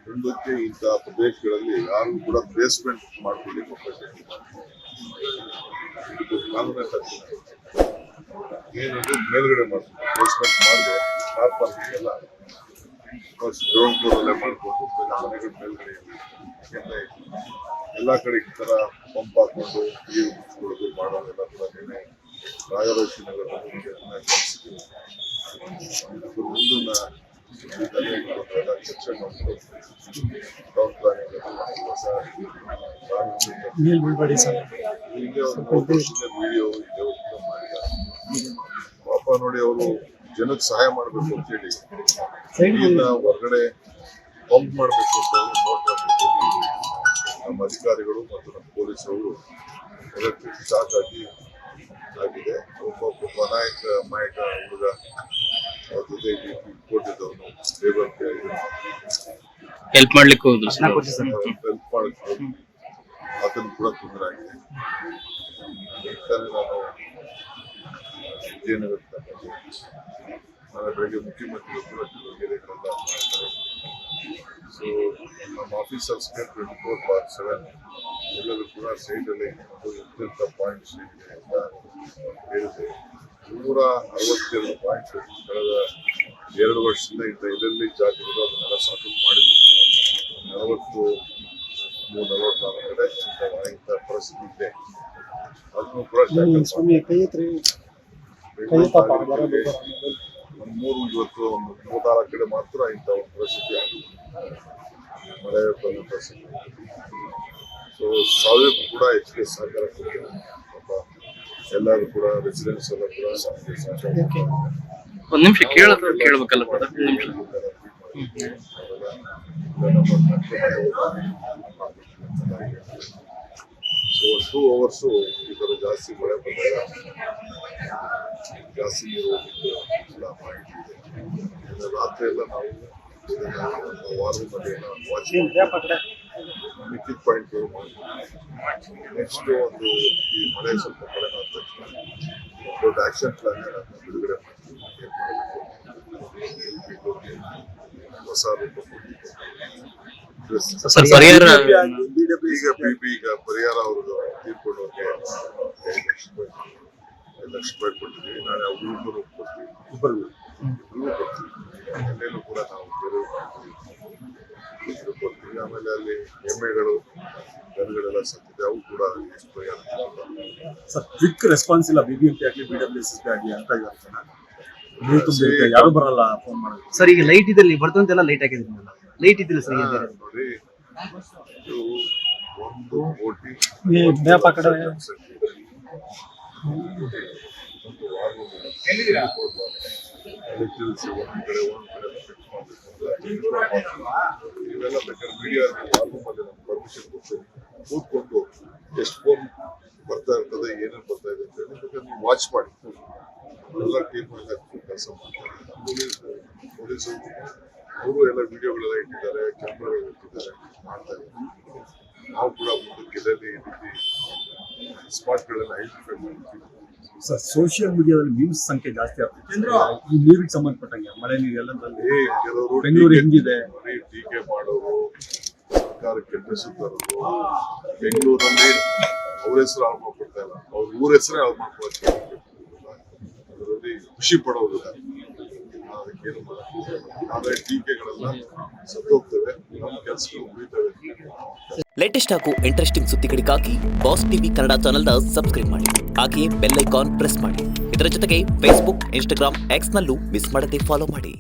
ಮುಂದಕ್ಕೆ ಇಂತಹ ಪ್ರದೇಶಗಳಲ್ಲಿ ಯಾರು ಕೂಡ ಬೇಸ್ಮೆಂಟ್ ಮಾಡ್ಕೊಳ್ಳಿ ಕಾನೂನೇ ತರ್ತೀನಿ ಏನಂದ್ರೆ ಮೇಲ್ಗಡೆ ಮಾಡ್ತೀನಿ ಬೇಸ್ಮೆಂಟ್ ಮಾಡಿದೆ ಕಾರ್ ಪಾರ್ಕಿಂಗ್ ಎಲ್ಲ ಗ್ರೌಂಡ್ ಫ್ಲೋರಲ್ಲೇ ಮಾಡ್ಕೊಂಡು ಮನೆಗಳ ಮೇಲ್ಗಡೆ ಯಾಕೆಂದ್ರೆ ಎಲ್ಲ ಕಡೆ ಈ ಥರ ಪಂಪ್ ಹಾಕೊಂಡು ನೀರು ಮುಚ್ಕೊಳ್ಳೋದು ಮಾಡೋದೆಲ್ಲ ಕೂಡ ನೀನೆ ರಾಜರಾಜೇಶ್ವರಿ ನಗರದಲ್ಲಿ ಕಲಿಸಿದ್ದೀವಿ. ಮುಂದಿನ ಚರ್ಚೆ ಮಾಡ್ಕೊಂಡು ಟೌನ್ ಪ್ಲಾನಿಂಗ್ ಹೊಸ ಹೀಗೆ ಒಂದು ವಿಡಿಯೋ ಮಾಡಿದ್ದಾರೆ. ಪಾಪ ನೋಡಿ ಅವರು ಜನಕ್ಕೆ ಸಹಾಯ ಮಾಡಬೇಕು ಅಂತೇಳಿ ಇಲ್ಲಿಂದ ಹೊರಗಡೆ ಪಂಪ್ ಮಾಡಬೇಕು ಅಂತ ನೋಡ್ಬೇಕು. ನಮ್ಮ ಅಧಿಕಾರಿಗಳು ಮತ್ತು ನಮ್ಮ ಪೊಲೀಸರು ಎಲೆಕ್ಟ್ರಿಕ್ ಶಾಕ್ ಆಗಿದೆ. ಒಬ್ಬ ಮಾಯಕ ಹುಡುಗ ಅವ್ರ ಜೊತೆ ಕೊಟ್ಟಿದ್ದವನು ಲೇಬರ್ ಹೆಲ್ಪ್ ಮಾಡ್ಲಿಕ್ಕೆ ಹೋದ್ರು ಹೆಲ್ಪ್ ಮಾಡಕ್ಕೆ ಆತನ ಕೂಡ ತೊಂದರೆ ಆಗಿದೆ. ನಾನು ವಿಜಯನಗರ ನಾಳೆ ಬೆಳಗ್ಗೆ ಮುಖ್ಯಮಂತ್ರಿಗಳು ಕೂಡ ಕೆಲವು ಮಾಡ್ತಾರೆ. ಸೊ ನಮ್ಮ ಆಫೀಸರ್ಸ್ಗೆ 24/7 ಎಲ್ಲರೂ ಕೂಡ ಸೈಡಲ್ಲಿ ಎಂತೆಂಥ ಪಾಯಿಂಟ್ಸ್ ಇದೆ ಅಂತ ಹೇಳಿದೆ. 162 ಪಾಯಿಂಟ್ ಕಳೆದ 2 ವರ್ಷದಿಂದ ಇಂಥ ಎಲ್ಲೆಲ್ಲಿ ಜಾತಿಗಳು ಅದನ್ನೆಲ್ಲ ಸಾಕು ಮಾಡಿದ್ವಿ. 43-44 ಕಡೆ ಇಂಥ ಪರಿಸ್ಥಿತಿ ಇದೆ. ಅದನ್ನು ಕೂಡ ಇವತ್ತು ಒಂದು 34 ಕಡೆ ಮಾತ್ರ ಇಂಥ ಒಂದು ಪರಿಸ್ಥಿತಿ ಆಗಿದೆ, ಮಳೆ ಬಂದ ಪರಿಸ್ಥಿತಿ. ಸೊ ಸಾವಿರಕ್ಕೂ ಕೂಡ ಹೆಚ್ಚಿಗೆ ಸಹಕಾರ ಕೊಡ್ತೀವಿ. ಎಲ್ಲರೂ ಕೂಡ ರೆಸಿಡೆನ್ಸ್ ಎಲ್ಲ ಕೂಡ ಒಂದ್ ನಿಮಿಷ ಕೇಳಬೇಕಲ್ಲ ಸೊ 2 hours ಈ ಥರ ಜಾಸ್ತಿ ಮಳೆ ಬಂದಾಗ ಜಾಸ್ತಿ ನೀರು ಹೋಗಿದ್ದು ಎಲ್ಲ ಮಾಹಿತಿ ಇದೆ. ರಾತ್ರಿ ಎಲ್ಲ ನಾವು ವಾರದಲ್ಲಿ ವಾಚ್ ಮಿಕ್ಕಿದ ಪಾಯಿಂಟ್ಗಳು ನೆಕ್ಸ್ಟ್ ಒಂದು ಈ ಮಳೆ ಸ್ವಲ್ಪ ಮಳೆ ಆದ ತಕ್ಷಣ ದೊಡ್ಡ ಆಕ್ಷನ್ ಪ್ಲಾನ್ ಬಿಡುಗಡೆ ಮಾಡ್ತೀವಿ. ಹೊಸ ರೂಪ ಈಗ ಪರಿಹಾರ ಅವ್ರದ್ದು ತೀರ್ಕೊಂಡವ್ರಿಗೆ 5 ಲಕ್ಷ ರೂಪಾಯಿ ಕೊಟ್ಟಿದ್ದೀವಿ. ನಾಳೆ ಅವ್ರಿಗೂ ಕೊಡ್ತೀವಿ, ಇಬ್ಬರಿಗೂ ಕೊಡ್ತೀವಿ. ಎಲ್ಲೇನು ಕೂಡ ನಾವು ಬೇರೆ ಕೊಡ್ತೀವಿ. ಆಮೇಲೆ ಅಲ್ಲಿ ಎಮ್ಮೆಗಳು ದನಗಳೆಲ್ಲ ಸತ್ತಿದೆ, ಅವು ಕೂಡ ಎಷ್ಟು ಪರಿಹಾರ ಸರ್. ಕ್ವಿಕ್ ರೆಸ್ಪಾನ್ಸ್ ಇಲ್ಲ ಬಿಬಿಎಂಪಿ ಆಗಲಿ BWSSB ಆಗಲಿ ಅಂತ ಯಾರು ಬರಲ್ಲ ಫೋನ್ ಮಾಡೋದು. ಸರ್ ಈಗ ಲೈಟ್ ಇದ್ದಲ್ಲಿ ಬರ್ತಂತೆಲ್ಲ ಲೈಟ್ ಹಾಕಿದ್ರಲ್ಲ, ಲೈಟ್ ಇದ್ದಿಲ್ಲ ಸರ್. ನೋಡಿ, ಇದು 1 ಕೋಟಿ ಇವೆಲ್ಲ ಬೇಕಾದ್ರೆ ಮೀಡಿಯಾ ವಾಲ್ಯೂಮಲ್ಲಿ ನಮ್ಮ ಪರ್ಮಿಷನ್ ಕೊಡ್ತೀವಿ. ಕೂತ್ಕೊಂಡು ಎಷ್ಟು ಫೋನ್ ಬರ್ತಾ ಇರ್ತದೆ, ಏನೇನು ಬರ್ತಾ ಇದೆ ಅಂತ ಹೇಳಿ ಬೇಕಾದ್ರೆ ನೀವು ವಾಚ್ ಮಾಡಿ. ಎಲ್ಲ ಟೀಮ್ ಕೆಲಸ ಮಾಡ್ತಾರೆ. ಪೊಲೀಸರು ಅವರು ಎಲ್ಲ ವಿಡಿಯೋಗಳೆಲ್ಲ ಇಟ್ಟಿದ್ದಾರೆ, ಕ್ಯಾಮ್ರಾಗಳು ಇಟ್ಟಿದ್ದಾರೆ, ಮಾಡ್ತಾ ಇದ್ದಾರೆ. ನಾವು ಕೂಡ ಮುಂದಕ್ಕೆ ಎಲ್ಲೆಲ್ಲಿ ಈ ರೀತಿ ಸ್ಪಾಟ್ಗಳೆಲ್ಲ ಐಡೆಂಟಿಫೈ ಮಾಡ್ತೀವಿ. ಸರ್, ಸೋಷಿಯಲ್ ಮೀಡಿಯಾದಲ್ಲಿ ನ್ಯೂಸ್ ಸಂಖ್ಯೆ ಜಾಸ್ತಿ ಆಗ್ತದೆ ಈ ನೀರಿಗೆ ಸಂಬಂಧಪಟ್ಟಂಗೆ. ಮಳೆ ನೀರು ಎಲ್ಲದಲ್ಲಿ ಕೆಲವರು ಬೆಂಗಳೂರು ಹೆಂಗಿದೆ ಟೀಕೆ ಮಾಡೋರು, ಸರ್ಕಾರಕ್ಕೆ ಹೆಸರು ತರೋರು, ಬೆಂಗಳೂರಲ್ಲಿ ಅವ್ರ ಹೆಸರು ಹಾಳು ಮಾಡ್ಕೊಡ್ತಾ ಇಲ್ಲ, ಅವ್ರ ಊರ ಹೆಸರೇ ಹಾಳು ಮಾಡ್ಕೊಳ್ತಾರೆ. ಅದರಲ್ಲಿ ಖುಷಿ ಪಡೋದು ಅದಕ್ಕೇನು ಆದ್ರೆ ಟೀಕೆಗಳೆಲ್ಲ ಸತ್ತೋಗ್ತವೆ, ನಮ್ಮ ಕೆಲಸಗಳು ಉಳಿತವೆ. ಲೇಟೆಸ್ಟ್ ಹಾಗೂ ಇಂಟ್ರೆಸ್ಟಿಂಗ್ ಸುದ್ದಿಗಳಿಗಾಗಿ ಬಾಸ್ ಟಿವಿ ಕನ್ನಡ ಚಾನೆಲ್ನ ಸಬ್ಸ್ಕ್ರೈಬ್ ಮಾಡಿ. ಹಾಗೆಯೇ ಬೆಲ್ ಐಕಾನ್ ಪ್ರೆಸ್ ಮಾಡಿ. ಇದರ ಜೊತೆಗೆ ಫೇಸ್ಬುಕ್, ಇನ್ಸ್ಟಾಗ್ರಾಮ್, ಎಕ್ಸ್ ನಲ್ಲೂ ಮಿಸ್ ಮಾಡದೆ ಫಾಲೋ ಮಾಡಿ.